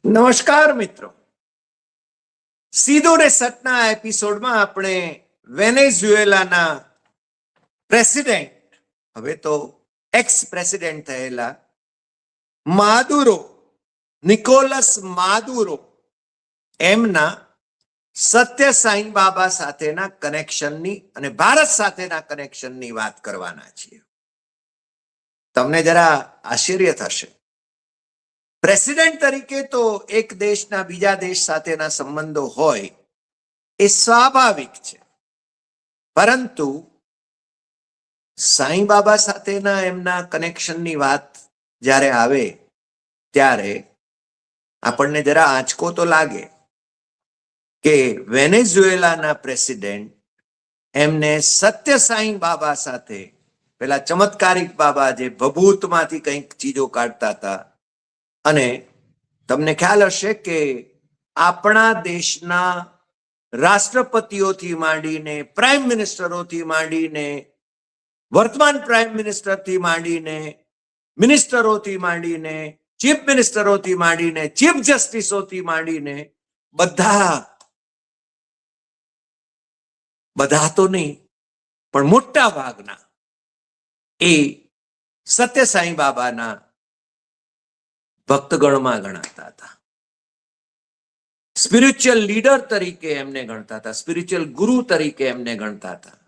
નમસ્કાર મિત્રો, સીધો ને સટના એપિસોડમાં આપણે વેનેઝુએલાના પ્રેસિડેન્ટ, હવે તો એક્સ પ્રેસિડેન્ટ થયેલા માદુરો, નિકોલસ માદુરો, એમના સત્ય સાંઈ બાબા સાથેના કનેક્શનની અને ભારત સાથેના કનેક્શનની વાત કરવાના છીએ. તમને જરા આશ્ચર્ય થશે. પ્રેસિડેન્ટ તરીકે તો એક દેશના બીજા દેશ સાથેના સંબંધો હોય એ સ્વાભાવિક છે, પરંતુ સાંઈ બાબા સાથેના એમના કનેક્શનની વાત જ્યારે આવે ત્યારે આપણને જરા આંચકો તો લાગે કે વેનેઝુએલાના પ્રેસિડેન્ટ એમને સત્ય સાંઈ બાબા સાથે, પેલા ચમત્કારિક બાબા જે ભભૂતમાંથી કંઈક ચીજો કાઢતા હતા, અને તમને ખ્યાલ હશે કે આપણા દેશના રાષ્ટ્રપતિઓથી માંડીને, પ્રાઇમ મિનિસ્ટરોથી માંડીને, વર્તમાન પ્રાઇમ મિનિસ્ટરથી માંડીને, મિનિસ્ટરોથી માંડીને, ચીફ મિનિસ્ટરોથી માંડીને, ચીફ જસ્ટિસોથી માંડીને બધા તો નહીં પણ મોટા ભાગના એ સત્ય સાંઈ બાબાના ભક્તગણમાં ગણાતા હતા. સ્પિરિચ્યુઅલ લીડર તરીકે એમને ગણતા હતા, સ્પિરિચ્યુઅલ ગુરુ તરીકે એમને ગણતા હતા.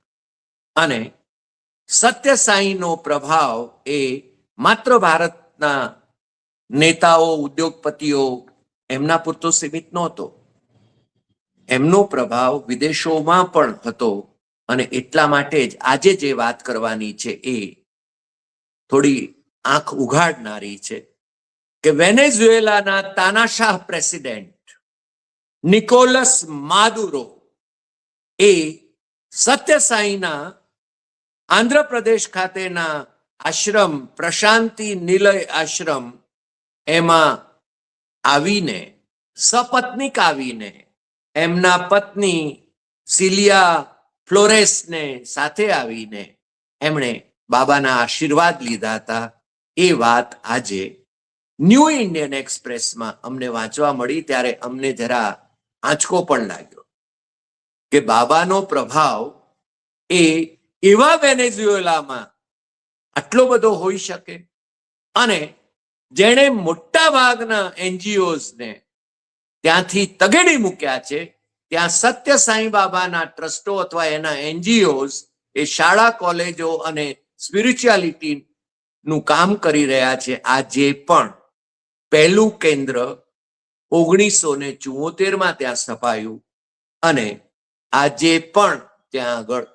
અને સત્ય સાંઈનો પ્રભાવ એ માત્ર ભારતના નેતાઓ, ઉદ્યોગપતિઓ એમના પૂરતો સીમિત નહોતો. એમનો પ્રભાવ વિદેશોમાં પણ હતો. અને એટલા માટે જ આજે જે વાત કરવાની છે એ થોડી આંખ ઉઘાડનારી છે કે વેનેઝુએલાના તાનાશાહ પ્રેસિડેન્ટ નિકોલસ માદુરો એ સત્ય સાંઈના આંધ્રપ્રદેશ ખાતેના આશ્રમ, પ્રશાંતિ નિલય આશ્રમ, એમાં આવીને, સપત્નીક આવીને, એમના પત્ની સિલિયા ફ્લોરેસને સાથે આવીને એમણે બાબાના આશીર્વાદ લીધા હતા. એ વાત આજે ન્યૂ ઇન્ડિયન એક્સપ્રેસમાં અમને વાંચવા મળી ત્યારે અમને જરા આંચકો પણ લાગ્યો કે બાબાનો પ્રભાવ એ એવા વેનેઝુએલામાં આટલો બધો હોઈ શકે, અને જેણે મોટા ભાગના એનજીઓઝને ત્યાંથી તગેડી મૂક્યા છે, ત્યાં સત્ય સાંઈ બાબાના ટ્રસ્ટો અથવા એના એનજીઓઝ એ શાળા, કોલેજો અને સ્પિરિચ્યુઆલિટી નું કામ કરી રહ્યા છે. આજે પણ પહેલું કેન્દ્ર 1974માં ત્યાં સ્થપાયું, અને આજે પણ ત્યાં આગળ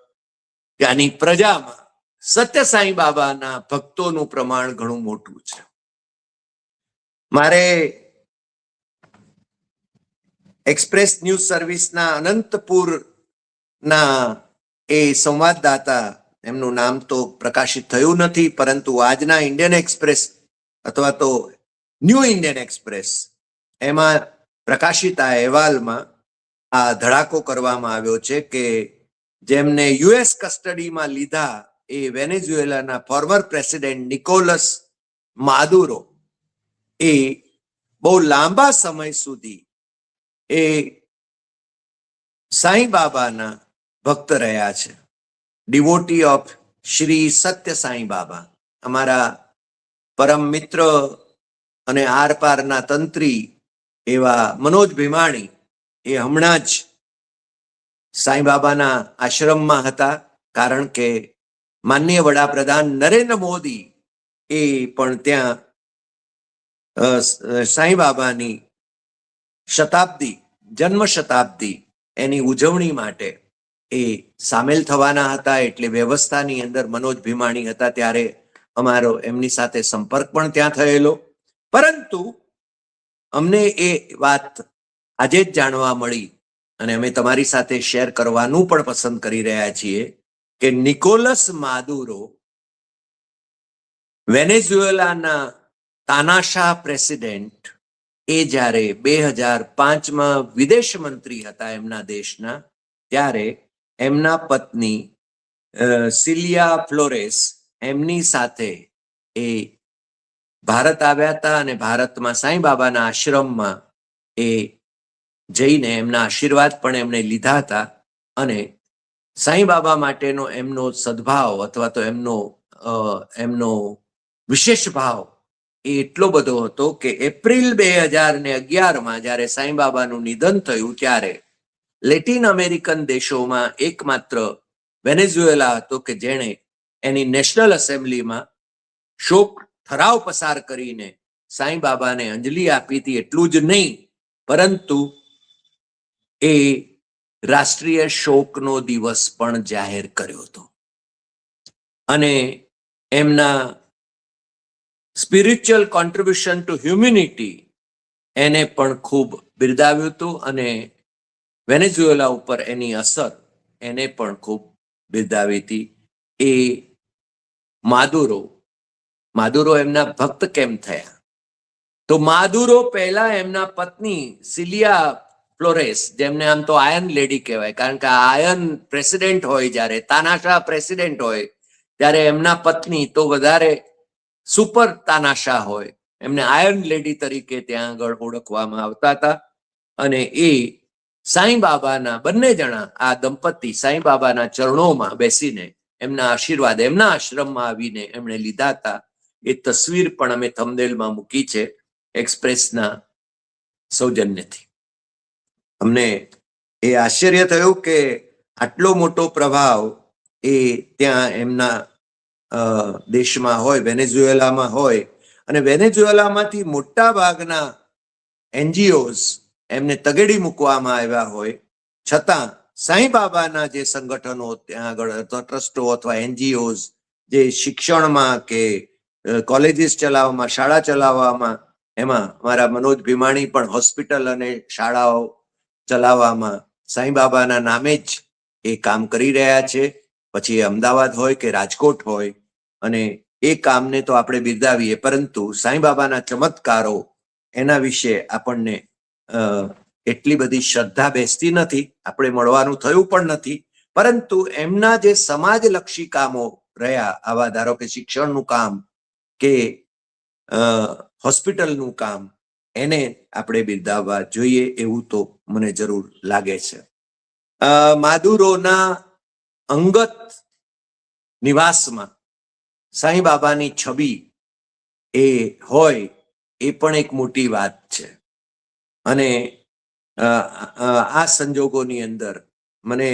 ત્યાંની પ્રજામાં સત્ય સાંઈ બાબાના ભક્તોનું પ્રમાણ ઘણું મોટું છે. મારે એક્સપ્રેસ ન્યૂઝ સર્વિસના અનંતપુરના એ સંવાદદાતા, એમનું નામ તો પ્રકાશિત થયું નથી, પરંતુ આજના ઇન્ડિયન એક્સપ્રેસ અથવા તો ન્યૂ ઇન્ડિયન એક્સપ્રેસ એમાં પ્રકાશિત આ અહેવાલમાં આ ધડાકો કરવામાં આવ્યો છે કે જેમને યુએસ કસ્ટડીમાં લીધા એ વેનેઝુએલાના ફોર્મર પ્રેસિડેન્ટ નિકોલસ માદુરો એ બહુ લાંબા સમય સુધી એ સાંઈ બાબાના ભક્ત રહ્યા છે, ડિવોટી ઓફ શ્રી સત્ય સાંઈ બાબા. અમારા પરમ મિત્ર અને આરપારના તંત્રી એવા મનોજ ભીમાણી એ હમણાં જ સાંઈ બાબાના આશ્રમમાં હતા, કારણ કે માનનીય વડાપ્રધાન નરેન્દ્ર મોદી એ પણ ત્યાં સાંઈ બાબાની શતાબ્દી, જન્મ શતાબ્દી એની ઉજવણી માટે એ સામેલ થવાના હતા. એટલે વ્યવસ્થાની અંદર મનોજ ભીમાણી હતા ત્યારે અમારો એમની સાથે સંપર્ક પણ ત્યાં થયેલો. પરંતુ અમને એ વાત આજે જ જાણવા મળી અને અમે તમારી સાથે શેર કરવાનું પણ પસંદ કરી રહ્યા છીએ કે નિકોલસ માદુરો વેનેઝુએલાના તાનાશાહ પ્રેસિડેન્ટ એ જ્યારે 2005માં વિદેશ મંત્રી હતા એમના દેશના, ત્યારે એમના પત્ની સિલિયા ફ્લોરેસ એમની સાથે એ ભારત આવ્યા હતા અને ભારતમાં સાંઈ બાબાના આશ્રમમાં એ જઈને એમના આશીર્વાદ પણ એમણે લીધા હતા અને સાંઈ બાબા માટેનો એમનો સદભાવ અથવા તો એમનો વિશેષ ભાવ એ એટલો બધો હતો કે એપ્રિલ 2011માં જ્યારે સાંઈ બાબાનું નિધન થયું ત્યારે લેટિન અમેરિકન દેશોમાં એકમાત્ર વેનેઝુએલા હતો કે જેણે એની નેશનલ એસેમ્બલીમાં શોક ઠરાવ પસાર કરીને સાંઈ બાબાને અંજલિ આપી હતી. એટલું જ નહીં, પરંતુ એ રાષ્ટ્રીય શોકનો દિવસ પણ જાહેર કર્યો હતો અને એમના સ્પિરિચ્યુઅલ કોન્ટ્રીબ્યુશન ટુ હ્યુમેનિટી એને પણ ખૂબ બિરદાવ્યું હતું અને વેનેઝુએલા ઉપર એની અસર એને પણ ખૂબ બિરદાવી હતી. એ માદુરો એમના ભક્ત કેમ થયા? તો માદુરો પહેલા એમના પત્ની સિલિયા ફ્લોરેસ, જેમને આમ તો આયર્ન લેડી કહેવાય, કારણ કે આયર્ન પ્રેસિડેન્ટ હોય, જ્યારે તાનાશાહ પ્રેસિડેન્ટ હોય ત્યારે એમના પત્ની તો વધારે સુપર તાનાશાહ હોય, એમને આયર્ન લેડી તરીકે ત્યાં આગળ ઓળખવામાં આવતા હતા. અને એ સાંઈ બાબાના બંને જણા, આ દંપતી સાંઈ બાબાના ચરણોમાં બેસીને એમના આશીર્વાદ એમના આશ્રમમાં આવીને એમણે લીધા હતા. એ તસવીર પણ અમે થંબનેલમાં મૂકી છે એક્સપ્રેસના સૌજન્યથી. અમને એ આશ્ચર્ય થયું કે આટલો મોટો પ્રભાવ એ ત્યાં એમના દેશમાં હોય, વેનેઝુએલામાં હોય, અને વેનેઝુએલામાંથી મોટા ભાગના એનજીઓઝ એમને તગેડી મૂકવામાં આવ્યા હોય છતાં સાંઈ બાબાના જે સંગઠનો ત્યાં આગળ ટ્રસ્ટો અથવા એનજીઓઝ જે શિક્ષણમાં કે કોલેજીસ ચલાવવામાં, શાળા ચલાવવામાં, એમાં મારા મનોજ ભીમાણી પણ હોસ્પિટલ અને શાળાઓ ચલાવવામાં સાંઈ બાબાના નામે જ એ કામ કરી રહ્યા છે. પછી અમદાવાદ હોય કે રાજકોટ હોય, અને એ કામને તો આપણે બિરદાવીએ, પરંતુ સાંઈ બાબાના ચમત્કારો એના વિશે આપણને એટલી બધી શ્રદ્ધા બેસતી નથી, આપણે મળવાનું થયું પણ નથી. પરંતુ એમના જે સમાજલક્ષી કામો રહ્યા, આવા ધારો કે શિક્ષણનું કામ કે હોસ્પિટલનું કામ, એને આપણે બિરદાવવા જોઈએ એવું તો મને જરૂર લાગે છે. માદુરોના અંગત નિવાસમાં સાંઈ બાબાની છબી એ હોય એ પણ એક મોટી વાત છે. અને આ સંજોગોની અંદર મને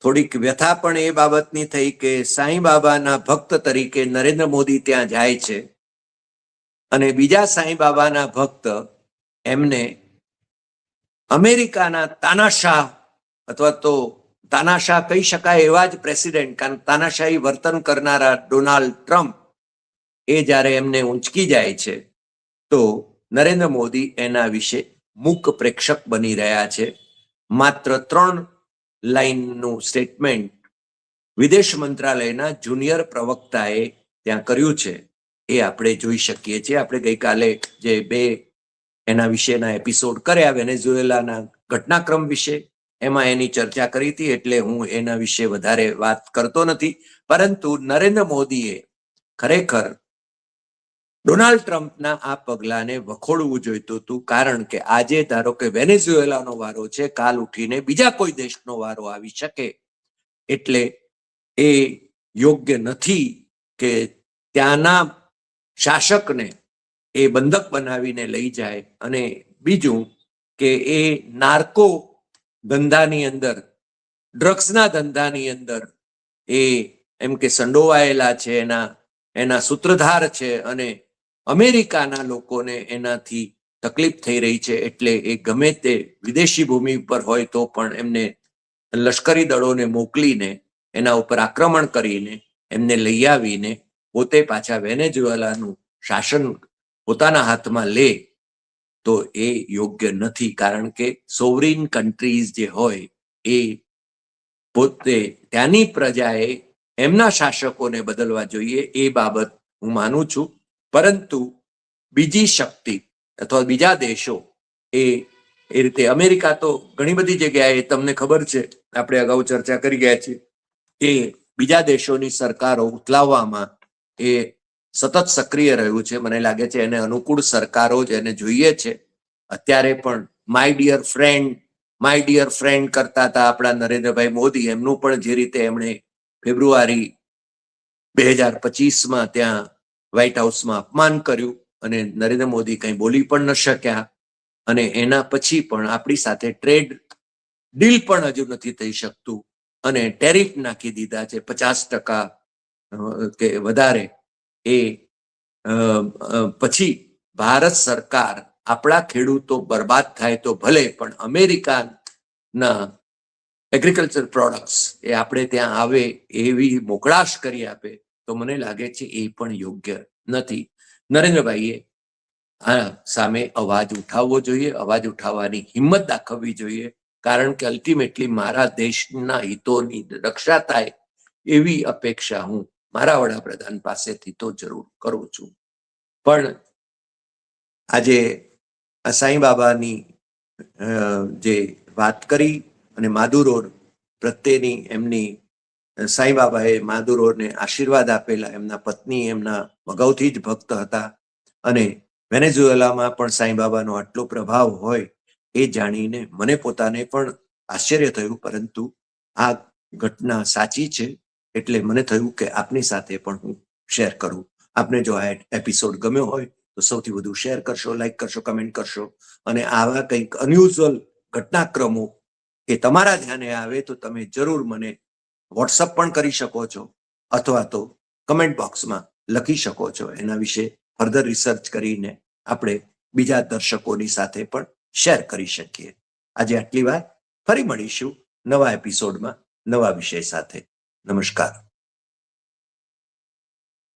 થોડીક વ્યથા પણ એ બાબતની થઈ કે સાંઈ બાબાના ભક્ત તરીકે નરેન્દ્ર મોદી ત્યાં જાય છે અને બીજા સાંઈ બાબાના ભક્ત એમને અમેરિકાના તાનાશાહ, અથવા તો તાનાશાહ કહી શકાય એવા જ પ્રેસિડેન્ટ, કારણ તાનાશાહી વર્તન કરનારા ડોનાલ્ડ ટ્રમ્પ, એ જ્યારે એમને ઊંચકી જાય છે તો નરેન્દ્ર મોદી એના વિશે મૂક પ્રેક્ષક બની રહ્યા છે. માત્ર 3 લાઈનનું સ્ટેટમેન્ટ વિદેશ મંત્રાલયના જુનિયર પ્રવક્તાએ ત્યાં કર્યું છે, એ આપણે જોઈ શકીએ છીએ. આપણે ગઈકાલે જે 2 એના વિશેના એપિસોડ કર્યા વેનેઝુએલાના ઘટનાક્રમ વિશે, એમાં એની ચર્ચા કરી હતી, એટલે હું એના વિશે વધારે વાત કરતો નથી. પરંતુ નરેન્દ્ર મોદીએ ખરેખર ડોનાલ્ડ ટ્રમ્પના આ પગલાને વખોડવું જોઈતું હતું, કારણ કે આજે ધારો કે વેનેઝુએલાનો વારો છે, કાલ ઉઠીને બીજા કોઈ દેશનો વારો આવી શકે, એટલે એ યોગ્ય નથી કે ત્યાંના શાસકને એ બંધક બનાવીને લઈ જાય. અને બીજું કે એ નાર્કો ધંધાની અંદર, ડ્રગ્સના ધંધાની અંદર એ એમ કે સંડોવાયેલા છે, એના સૂત્રધાર છે, અને અમેરિકાના લોકોને એનાથી તકલીફ થઈ રહી છે. એટલે એ ગમે તે વિદેશી ભૂમિ પર હોય તો પણ એમને લશ્કરી દળોને મોકલીને એના ઉપર આક્રમણ કરીને એમને લઈ આવીને પોતે પાછા વેનેઝુએલાનું શાસન પોતાના હાથમાં લે, તો એ યોગ્ય નથી. કારણ કે સોવરીન કન્ટ્રીઝ જે હોય એ પોતે ત્યાંની પ્રજાએ એમના શાસકોને બદલવા જોઈએ, એ બાબત હું માનું છું. પરંતુ બીજી શક્તિ અથવા બીજા દેશો એ રીતે, અમેરિકા તો ઘણી બધી જગ્યાએ તમને ખબર છે, આપણે અગાઉ ચર્ચા કરી ગયા છીએ, એ બીજા દેશોની સરકારો ઉથલાવવામાં એ સતત સક્રિય રહ્યું છે. મને લાગે છે એને અનુકૂળ સરકારો જ એને જોઈએ છે. અત્યારે પણ માય ડિયર ફ્રેન્ડ કરતા હતા આપણા નરેન્દ્રભાઈ મોદી. એમનું પણ જે રીતે એમણે ફેબ્રુઆરી 2025માં ત્યાં વ્હાઇટ હાઉસમાં અપમાન કર્યું અને નરેન્દ્ર મોદી કંઈ બોલી પણ ન શક્યા, અને એના પછી પણ આપણી સાથે ટ્રેડ ડીલ પણ હજુ નથી થઈ શકતું અને ટેરિફ નાખી દીધા છે 50% કે વધારે. એ પછી ભારત સરકાર આપણા ખેડૂતો બરબાદ થાય તો ભલે, પણ અમેરિકાના એગ્રીકલ્ચર પ્રોડક્ટ્સ એ આપણે ત્યાં આવે એવી મોકળાશ કરી આપે તો મને લાગે છે એ પણ યોગ્ય નથી. નરેન્દ્રભાઈએ આ સામે અવાજ ઉઠાવવો જોઈએ, અવાજ ઉઠાવવાની હિંમત દાખવવી જોઈએ, કારણ કે અલ્ટિમેટલી મારા દેશના હિતોની રક્ષા થાય એવી અપેક્ષા હું મારા વડાપ્રધાન પાસેથી તો જરૂર કરું છું. પણ આજે સાંઈ બાબાની જે વાત કરી અને માધુરોર પ્રત્યેની એમની, સાંઈ બાબાએ માધુરોરને આશીર્વાદ આપેલા. એમના પત્ની એમના અગાઉથી જ ભક્ત હતા અને વેનેઝુએલામાં પણ સાંઈ બાબાનો આટલો પ્રભાવ હોય એ જાણીને મને પોતાને પણ આશ્ચર્ય થયું. પરંતુ આ ઘટના સાચી છે એટલે મને થયું કે આપની સાથે પણ હું શેર કરું. આપને જો આ એપિસોડ ગમ્યો હોય તો સૌથી વધુ શેર કરશો, લાઈક કરશો, કમેન્ટ કરશો, અને આવા કંઈક અનયુઝ્યુઅલ ઘટનાક્રમો એ તમારા ધ્યાને આવે તો તમે જરૂર મને વોટ્સઅપ પણ કરી શકો છો અથવા તો કમેન્ટ બોક્સમાં લખી શકો છો. એના વિશે ફર્ધર રિસર્ચ કરીને આપણે બીજા દર્શકોની સાથે પણ શેર કરી શકીએ. આજે આટલી વાત. ફરી મળીશું નવા એપિસોડમાં નવા વિષય સાથે. નમસ્કાર.